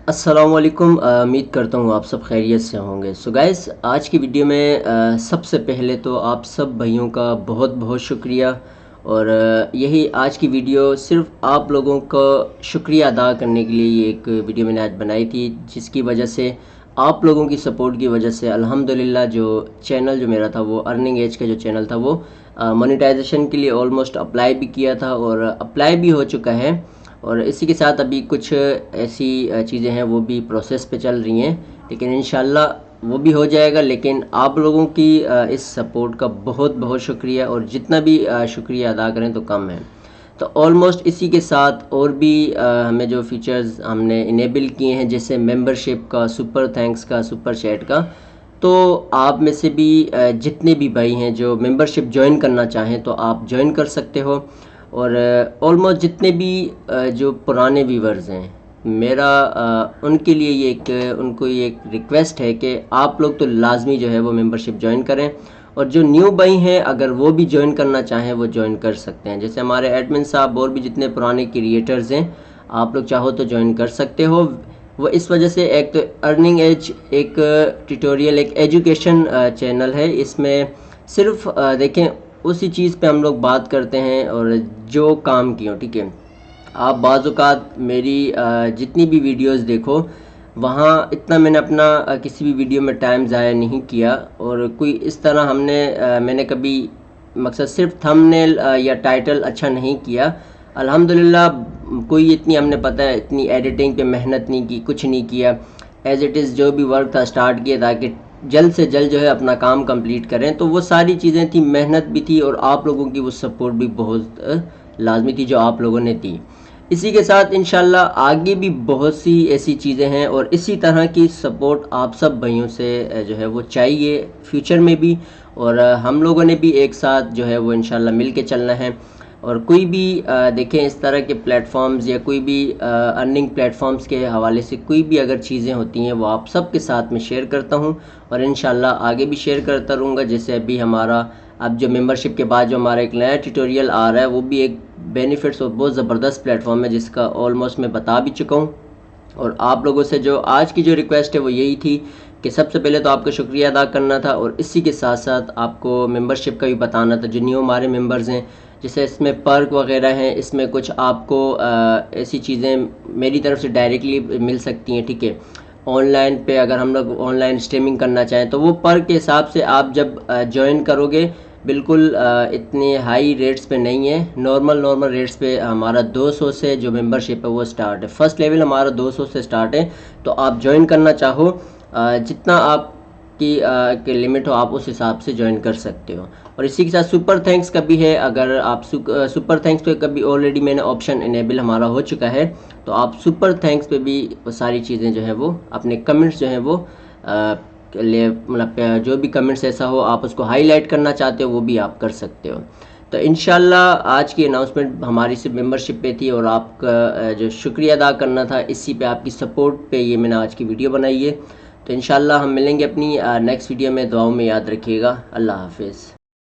अस्सलाम वालेकुम। उम्मीद करता हूँ आप सब खैरियत से होंगे। सो गाइस, आज की वीडियो में सबसे पहले तो आप सब भाइयों का बहुत बहुत शुक्रिया। और यही आज की वीडियो सिर्फ आप लोगों का शुक्रिया अदा करने के लिए ये एक वीडियो मैंने आज बनाई थी, जिसकी वजह से आप लोगों की सपोर्ट की वजह से अल्हम्दुलिल्लाह जो चैनल जो मेरा था वो अर्निंग एज का जो चैनल था वो मोनेटाइजेशन के लिए ऑलमोस्ट अप्लाई भी किया था और अप्लाई भी हो चुका है। और इसी के साथ अभी कुछ ऐसी चीज़ें हैं वो भी प्रोसेस पे चल रही हैं, लेकिन इंशाल्लाह वो भी हो जाएगा। लेकिन आप लोगों की इस सपोर्ट का बहुत बहुत शुक्रिया, और जितना भी शुक्रिया अदा करें तो कम है। तो ऑलमोस्ट इसी के साथ और भी हमें जो फीचर्स हमने इनेबल किए हैं, जैसे मेंबरशिप का, सुपर थैंक्स का, सुपर चैट का। तो आप में से भी जितने भी भाई हैं जो मेंबरशिप ज्वाइन करना चाहें तो आप ज्वाइन कर सकते हो। और ऑलमोस्ट जितने भी जो पुराने व्यूवर्स हैं मेरा उनके लिए ये एक उनको ये एक रिक्वेस्ट है कि आप लोग तो लाजमी जो है वो मेंबरशिप ज्वाइन करें, और जो न्यू भाई हैं अगर वो भी ज्वाइन करना चाहें वो ज्वाइन कर सकते हैं। जैसे हमारे एडमिन साहब और भी जितने पुराने क्रिएटर्स हैं, आप लोग चाहो तो ज्वाइन कर सकते हो। वो इस वजह से, एक तो अर्निंग एज एक ट्यूटोरियल, एक एजुकेशन चैनल है। इसमें सिर्फ देखें उसी चीज़ पे हम लोग बात करते हैं और जो काम की हो, ठीक है। आप बाज़-औक़ात मेरी जितनी भी वीडियोस देखो, वहाँ इतना मैंने अपना किसी भी वीडियो में टाइम ज़ाया नहीं किया, और कोई इस तरह मैंने कभी मकसद सिर्फ थंबनेल या टाइटल अच्छा नहीं किया। अल्हम्दुलिल्लाह कोई इतनी हमने पता है इतनी एडिटिंग पे मेहनत नहीं की, कुछ नहीं किया। एज़ इट इज़ जो भी वर्क था स्टार्ट किया ताकि जल्द से जल्द जो है अपना काम कंप्लीट करें। तो वो सारी चीज़ें थी, मेहनत भी थी, और आप लोगों की वो सपोर्ट भी बहुत लाजमी थी जो आप लोगों ने दी। इसी के साथ इंशाल्लाह आगे भी बहुत सी ऐसी चीज़ें हैं, और इसी तरह की सपोर्ट आप सब भाइयों से जो है वो चाहिए फ्यूचर में भी। और हम लोगों ने भी एक साथ जो है वो इंशाल्लाह मिल के चलना है। और कोई भी देखें इस तरह के प्लेटफॉर्म्स या कोई भी अर्निंग प्लेटफॉर्म्स के हवाले से कोई भी अगर चीज़ें होती हैं वो आप सब के साथ में शेयर करता हूँ, और इंशाल्लाह आगे भी शेयर करता रहूँगा। जैसे अभी हमारा अब जो मेंबरशिप के बाद जो हमारा एक नया ट्यूटोरियल आ रहा है, वो भी एक बेनिफिट्स और बहुत ज़बरदस्त प्लेटफॉर्म है, जिसका ऑलमोस्ट मैं बता भी चुका हूँ। और आप लोगों से जो आज की जो रिक्वेस्ट है वो यही थी कि सबसे पहले तो आपका शुक्रिया अदा करना था, और इसी के साथ साथ आपको मेंबरशिप का भी बताना था। जो न्यू हमारे मेंबर्स हैं, जैसे इसमें पर्क वगैरह हैं, इसमें कुछ आपको ऐसी चीज़ें मेरी तरफ से डायरेक्टली मिल सकती हैं, ठीक है। ऑनलाइन पे अगर हम लोग ऑनलाइन स्ट्रीमिंग करना चाहें तो वो पर्क के हिसाब से आप जब ज्वाइन करोगे, बिल्कुल इतने हाई रेट्स पे नहीं है, नॉर्मल रेट्स पे हमारा 200 से जो मेंबरशिप है वो स्टार्ट है। फर्स्ट लेवल हमारा 200 से स्टार्ट है। तो आप ज्वाइन करना चाहो, जितना आपकी लिमिट हो आप उस हिसाब से ज्वाइन कर सकते हो। और इसी के साथ सुपर थैंक्स का भी है। अगर आप सुपर थैंक्स पे कभी ऑलरेडी मैंने ऑप्शन इनेबल हमारा हो चुका है, तो आप सुपर थैंक्स पे भी वो सारी चीज़ें जो है वो अपने कमेंट्स जो हैं वो मतलब जो भी कमेंट्स ऐसा हो आप उसको हाईलाइट करना चाहते हो वो भी आप कर सकते हो। तो इंशाल्लाह आज की अनाउंसमेंट हमारी सिर्फ मेंबरशिप पे थी, और आपका जो शुक्रिया अदा करना था इसी पे, आपकी सपोर्ट पे ये मैंने आज की वीडियो बनाई है। तो इंशाल्लाह हम मिलेंगे अपनी नेक्स्ट वीडियो में। दुआओं में याद रखिएगा। अल्लाह हाफिज़।